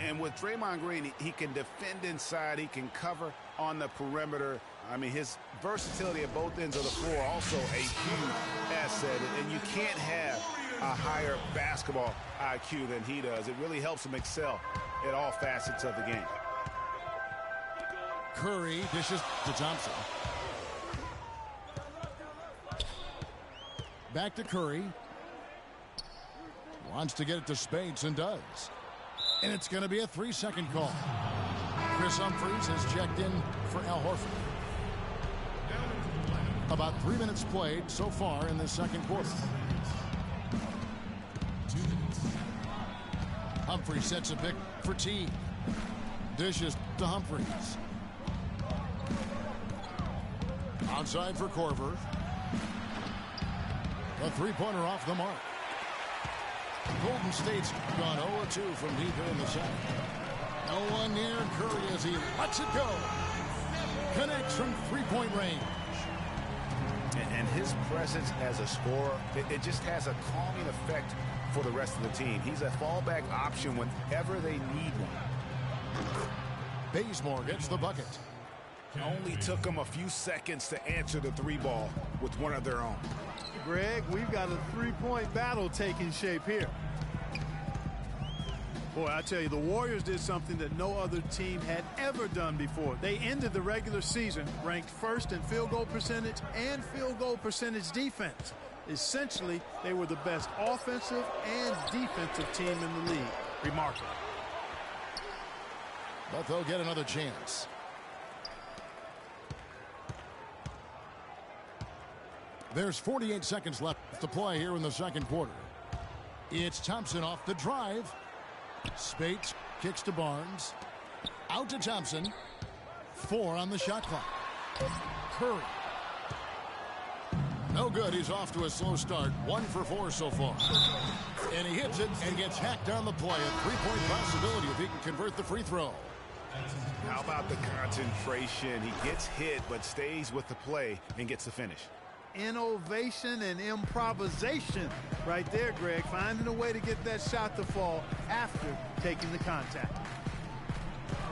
And with Draymond Green, he can defend inside. He can cover on the perimeter. I mean, his versatility at both ends of the floor also a huge asset. And you can't have a higher basketball IQ than he does. It really helps him excel at all facets of the game. Curry dishes to Thompson. Back to Curry. Wants to get it to Spades and does. And it's going to be a 3-second call. Chris Humphries has checked in for Al Horford. About 3 minutes played so far in the second quarter. Humphries sets a pick for T. Dishes to Humphries. Outside for Korver. A three-pointer off the mark. Golden State's gone 0-2 from deep here in the second. No one near Curry as he lets it go. Connects from three-point range. And his presence as a scorer, it just has a calming effect for the rest of the team. He's a fallback option whenever they need one. Bazemore gets the bucket. Only took them a few seconds to answer the three ball with one of their own. Greg, we've got a three-point battle taking shape here. Boy, I tell you, the Warriors did something that no other team had ever done before. They ended the regular season ranked first in field goal percentage and field goal percentage defense. Essentially, they were the best offensive and defensive team in the league. Remarkable. But they'll get another chance. There's 48 seconds left to play here in the second quarter. It's Thompson off the drive. Spates kicks to Barnes. Out to Thompson. 4 on the shot clock. Curry. No good. He's off to a slow start. 1 for 4 so far. And he hits it and gets hacked on the play. A three-point possibility if he can convert the free throw. How about the concentration? He gets hit but stays with the play and gets the finish. Innovation and improvisation right there, Greg. Finding a way to get that shot to fall after taking the contact.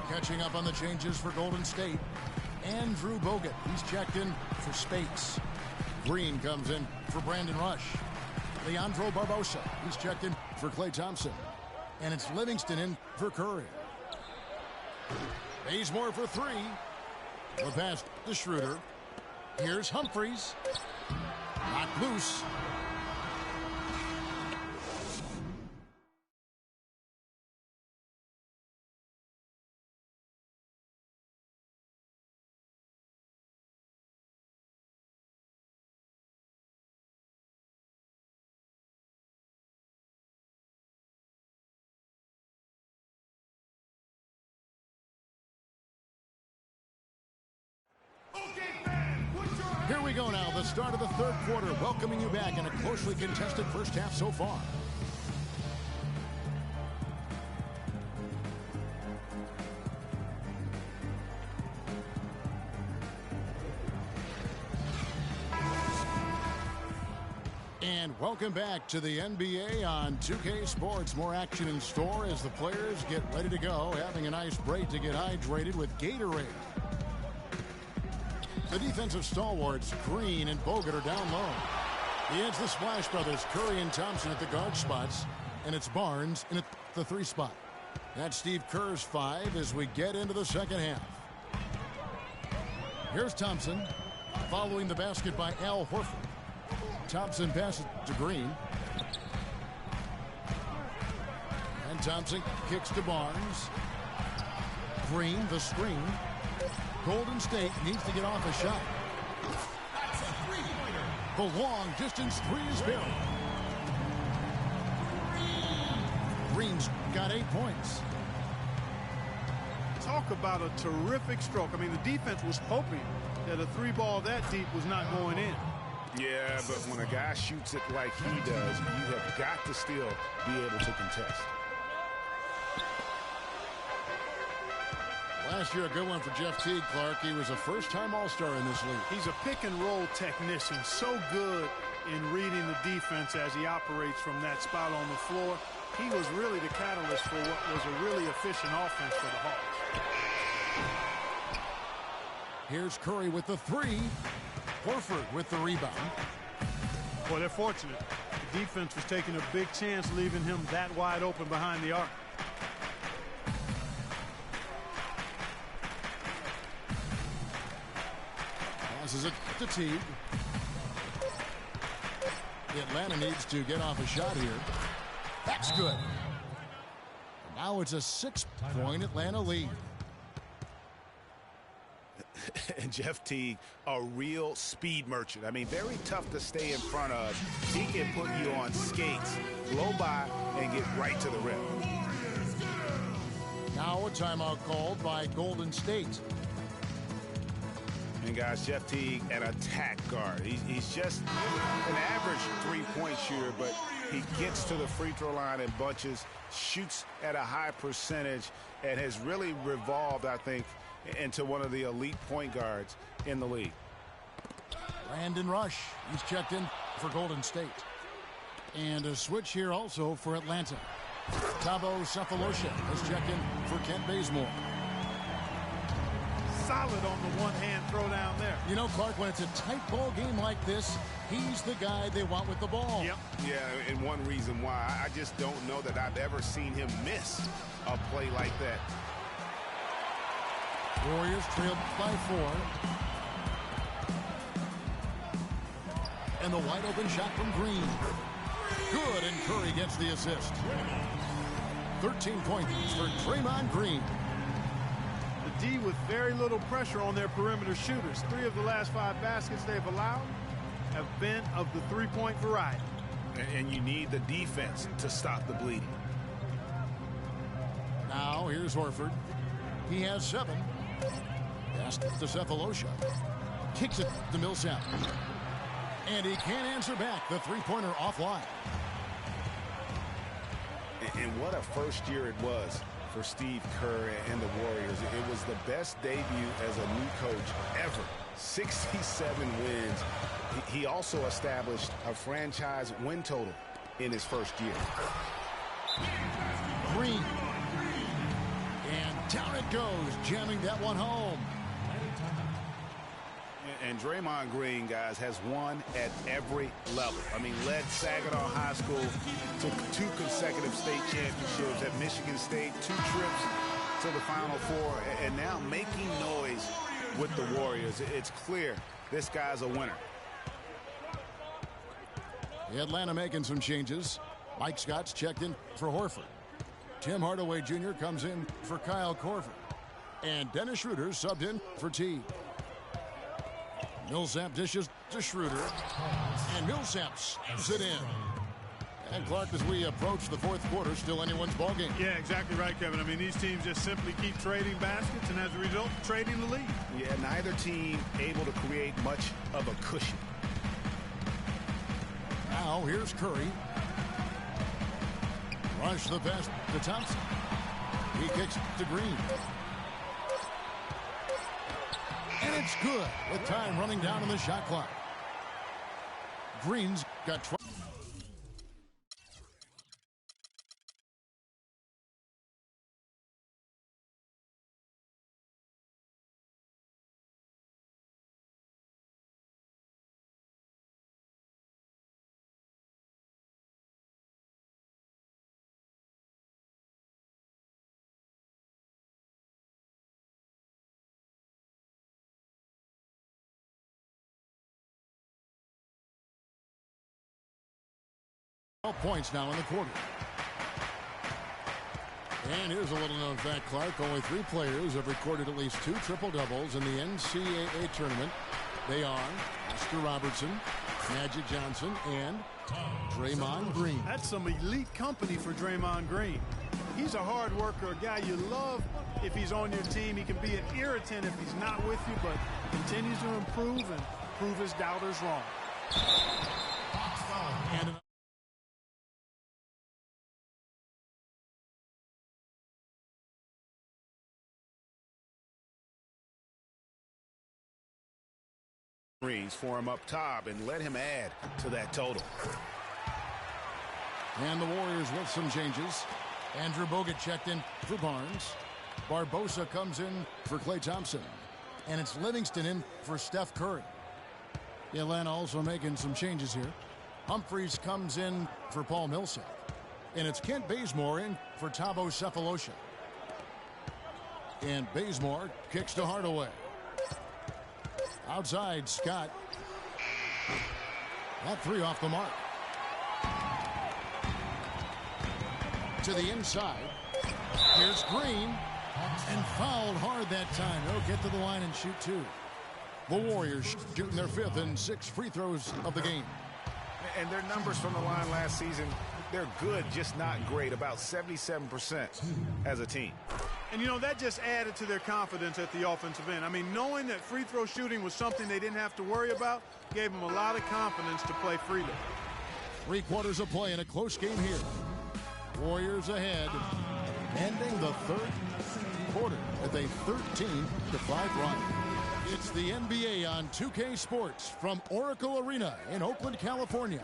Catching up on the changes for Golden State. Andrew Bogut. He's checked in for Spates. Green comes in for Brandon Rush. Leandro Barbosa. He's checked in for Klay Thompson. And it's Livingston in for Curry. Bazemore for 3. The pass to Schroeder. Here's Humphries. Knocked loose. Here we go now, the start of the third quarter, welcoming you back in a closely contested first half so far. And welcome back to the NBA on 2K Sports. More action in store as the players get ready to go, having a nice break to get hydrated with Gatorade. The defensive stalwarts, Green and Bogut, are down low. It's the Splash Brothers, Curry and Thompson at the guard spots, and it's Barnes in at the 3 spot. That's Steve Kerr's 5 as we get into the second half. Here's Thompson Following the basket by Al Horford. Thompson passes to Green. And Thompson kicks to Barnes. Green, the screen. Golden State needs to get off a shot. That's a three-pointer. The long distance three is buried. Green's got 8 points. Talk about a terrific stroke. I mean, the defense was hoping that a three ball that deep was not going in. Yeah, but when a guy shoots it like he does, you have got to still be able to contest. Last year, a good one for Jeff Teague, Clark. He was a first-time All-Star in this league. He's a pick-and-roll technician, so good in reading the defense as he operates from that spot on the floor. He was really the catalyst for what was a really efficient offense for the Hawks. Here's Curry with the three. Horford with the rebound. Well, they're fortunate. The defense was taking a big chance, leaving him that wide open behind the arc. Passes it to Teague. Atlanta needs to get off a shot here. That's good. And now it's a 6-point Atlanta lead. And Jeff Teague, a real speed merchant. I mean, very tough to stay in front of. He can put you on skates, blow by, and get right to the rim. Now a timeout called by Golden State. And guys, Jeff Teague, an attack guard. He's just an average three-point shooter, but he gets to the free throw line in bunches, shoots at a high percentage, and has really revolved, I think, into one of the elite point guards in the league. Brandon Rush, he's checked in for Golden State. And a switch here also for Atlanta. Thabo Sefolosha has checked in for Kent Bazemore. Solid on the one-hand throw down there. You know, Clark, when it's a tight ball game like this, he's the guy they want with the ball. Yep. Yeah, and one reason why, I just don't know that I've ever seen him miss a play like that. Warriors trailed by 4. And the wide open shot from Green. Good, and Curry gets the assist. 13 points for Draymond Green. The D with very little pressure on their perimeter shooters. 3 of the last 5 baskets they've allowed have been of the three-point variety. And you need the defense to stop the bleeding. Now here's Horford. He has 7. Pass to Sefolosha. Kicks it to Millsap. And he can't answer back. The three-pointer offline. And what a first year it was for Steve Kerr and the Warriors. It was the best debut as a new coach ever. 67 wins. He also established a franchise win total in his first year. Green. And down it goes, jamming that one home. And Draymond Green, guys, has won at every level. I mean, led Saginaw High School to 2 consecutive state championships at Michigan State, 2 trips to the Final Four, and now making noise with the Warriors. It's clear this guy's a winner. Atlanta making some changes. Mike Scott's checked in for Horford. Tim Hardaway Jr. comes in for Kyle Korver. And Dennis Schroeder subbed in for Teague. Millsap dishes to Schroeder. And Millsap slips it in. And Clark, as we approach the 4th quarter, still anyone's ballgame. Yeah, exactly right, Kevin. I mean, these teams just simply keep trading baskets, and as a result, trading the lead. Yeah, neither team able to create much of a cushion. Now here's Curry. Rush the pass to Thompson. He kicks to Green. And it's good with time running down on the shot clock. Green's got 12. 12 points now in the quarter. And here's a little known fact, Clark. Only 3 players have recorded at least 2 triple-doubles in the NCAA tournament. They are Oscar Robertson, Magic Johnson, and Draymond Green. That's some elite company for Draymond Green. He's a hard worker, a guy you love if he's on your team. He can be an irritant if he's not with you, but continues to improve and prove his doubters wrong. And for him up top and let him add to that total. And the Warriors with some changes. Andrew Bogut checked in for Barnes. Barbosa comes in for Klay Thompson. And it's Livingston in for Steph Curry. Atlanta also making some changes here. Humphreys comes in for Paul Millsap. And it's Kent Bazemore in for Thabo Sefolosha. And Bazemore kicks to Hardaway. Outside, Scott. That 3 off the mark. To the inside. Here's Green. And fouled hard that time. They'll get to the line and shoot 2. The Warriors shooting their 5th and 6th free throws of the game. And their numbers from the line last season, they're good, just not great. About 77% as a team. And, you know, that just added to their confidence at the offensive end. I mean, knowing that free throw shooting was something they didn't have to worry about gave them a lot of confidence to play freely. 3 quarters of play in a close game here. Warriors ahead, ending the 3rd quarter with a 13-5 run. It's the NBA on 2K Sports from Oracle Arena in Oakland, California.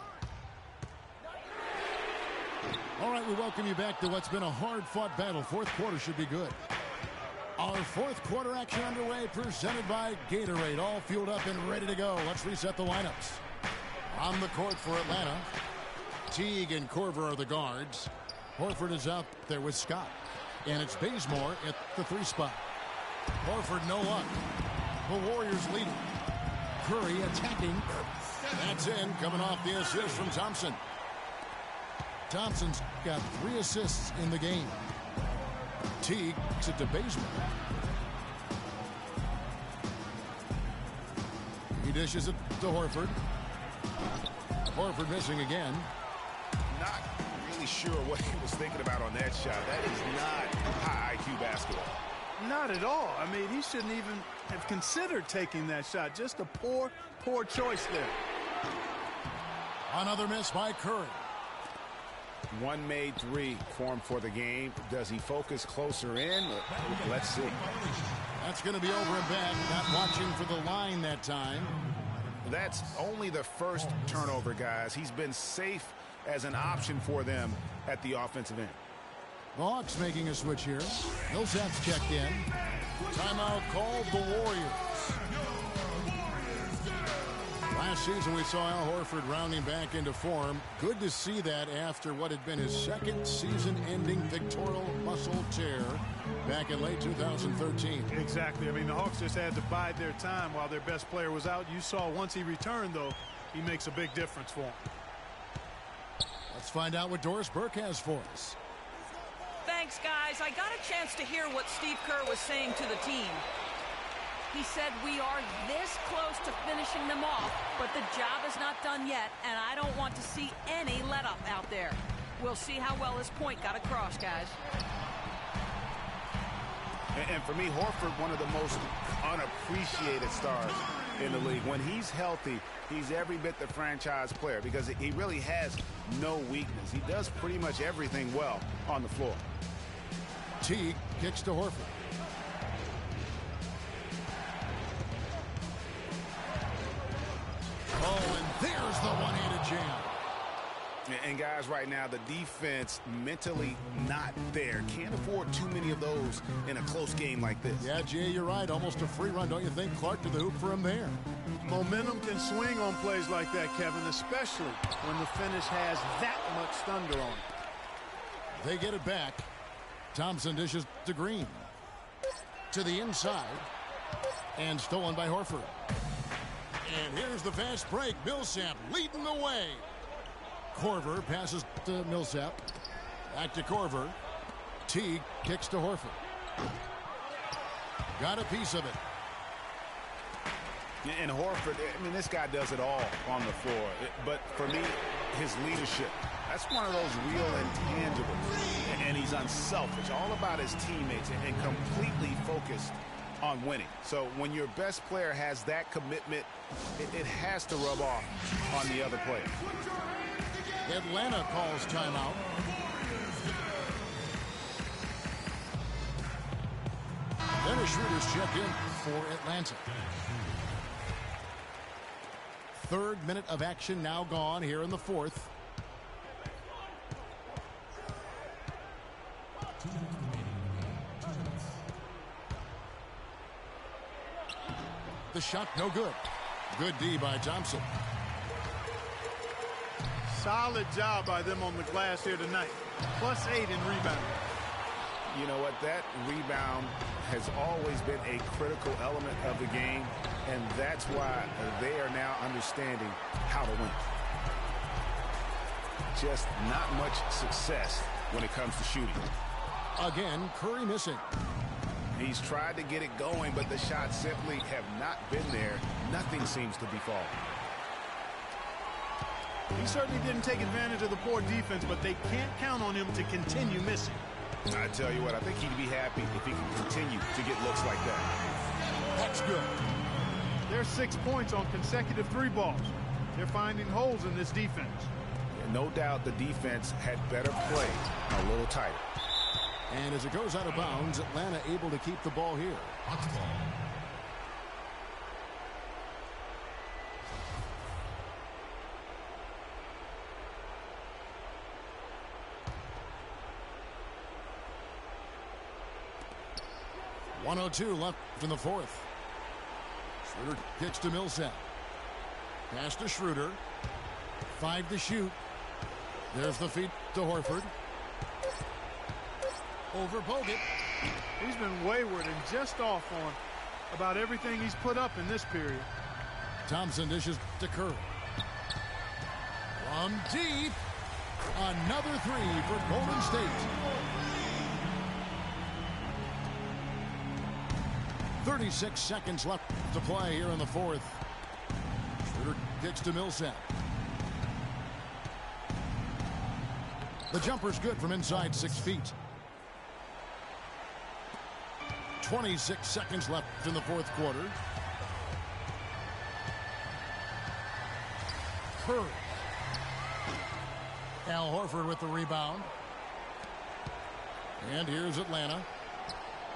All right, we welcome you back to what's been a hard-fought battle. 4th quarter should be good. Our 4th quarter action underway, presented by Gatorade. All fueled up and ready to go. Let's reset the lineups. On the court for Atlanta, Teague and Korver are the guards. Horford is out there with Scott. And it's Bazemore at the 3 spot. Horford no luck. The Warriors leading. Curry attacking. That's in, coming off the assist from Thompson. Thompson's got 3 assists in the game. Teague gets it to Bazemore. He dishes it to Horford. Horford missing again. Not really sure what he was thinking about on that shot. That is not high IQ basketball. Not at all. I mean, he shouldn't even have considered taking that shot. Just a poor choice there. Another miss by Curry. 1 made 3 for him for the game. Does he focus closer in? Let's see. That's going to be over and back. Not watching for the line that time. That's only the first turnover, guys. He's been safe as an option for them at the offensive end. The Hawks making a switch here. Millsap's checked in. Timeout called the Warriors. Last season we saw Al Horford rounding back into form. Good to see that after what had been his 2nd season-ending pectoral muscle tear back in late 2013. Exactly. I mean, the Hawks just had to bide their time while their best player was out. You saw once he returned, though, he makes a big difference for him. Let's find out what Doris Burke has for us. Thanks, guys. I got a chance to hear what Steve Kerr was saying to the team. He said we are this close to finishing them off, but the job is not done yet, and I don't want to see any let-up out there. We'll see how well his point got across, guys. And for me, Horford, one of the most unappreciated stars in the league. When he's healthy, he's every bit the franchise player because he really has no weakness. He does pretty much everything well on the floor. Teague kicks to Horford. Oh, and there's the one-handed jam. And guys, right now, the defense mentally not there. Can't afford too many of those in a close game like this. Yeah, Jay, you're right. Almost a free run, don't you think? Clark to the hoop for him there. Momentum can swing on plays like that, Kevin, especially when the finish has that much thunder on it. They get it back. Thompson dishes to Green. To the inside. And stolen by Horford. And here's the fast break. Millsap leading the way. Korver passes to Millsap. Back to Korver. Teague kicks to Horford. Got a piece of it. And Horford, I mean, this guy does it all on the floor. But for me, his leadership, that's one of those real intangibles. And he's unselfish, all about his teammates, and completely focused on winning. So when your best player has that commitment, it has to rub off on the other players. Atlanta calls timeout. Dennis Schroeder's check in for Atlanta. Third minute of action now gone here in the fourth. The shot no good. Good D by Thompson. Solid job by them on the glass here tonight. +8 in rebounding. You know what? That rebound has always been a critical element of the game, and that's why they are now understanding how to win. Just not much success when it comes to shooting. Again, Curry missing. He's tried to get it going, but the shots simply have not been there. Nothing seems to be falling. He certainly didn't take advantage of the poor defense, but they can't count on him to continue missing. I tell you what, I think he'd be happy if he can continue to get looks like that. That's good. There's 6 points on consecutive 3 balls. They're finding holes in this defense. No doubt the defense had better play a little tighter. And as it goes out of bounds, Atlanta able to keep the ball here. .102 left in the fourth. Schroeder kicks to Millsap. Pass to Schroeder. 5 to shoot. There's the feed to Horford. Over Bogut. He's been wayward and just off on about everything he's put up in this period. Thompson dishes to Curry. From deep. Another 3 for Golden State. 36 seconds left to play here in the fourth. Schroeder kicks to Millsap. The jumper's good from inside 6 feet. 26 seconds left in the fourth quarter. Curry. Al Horford with the rebound. And here's Atlanta.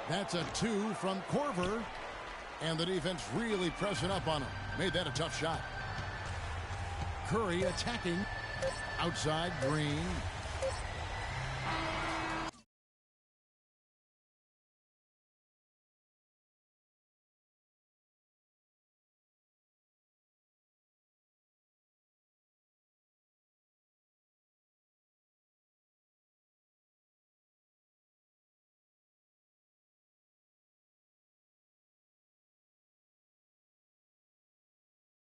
That's a 2 from Korver. And the defense really pressing up on him. Made that a tough shot. Curry attacking. Outside, Green.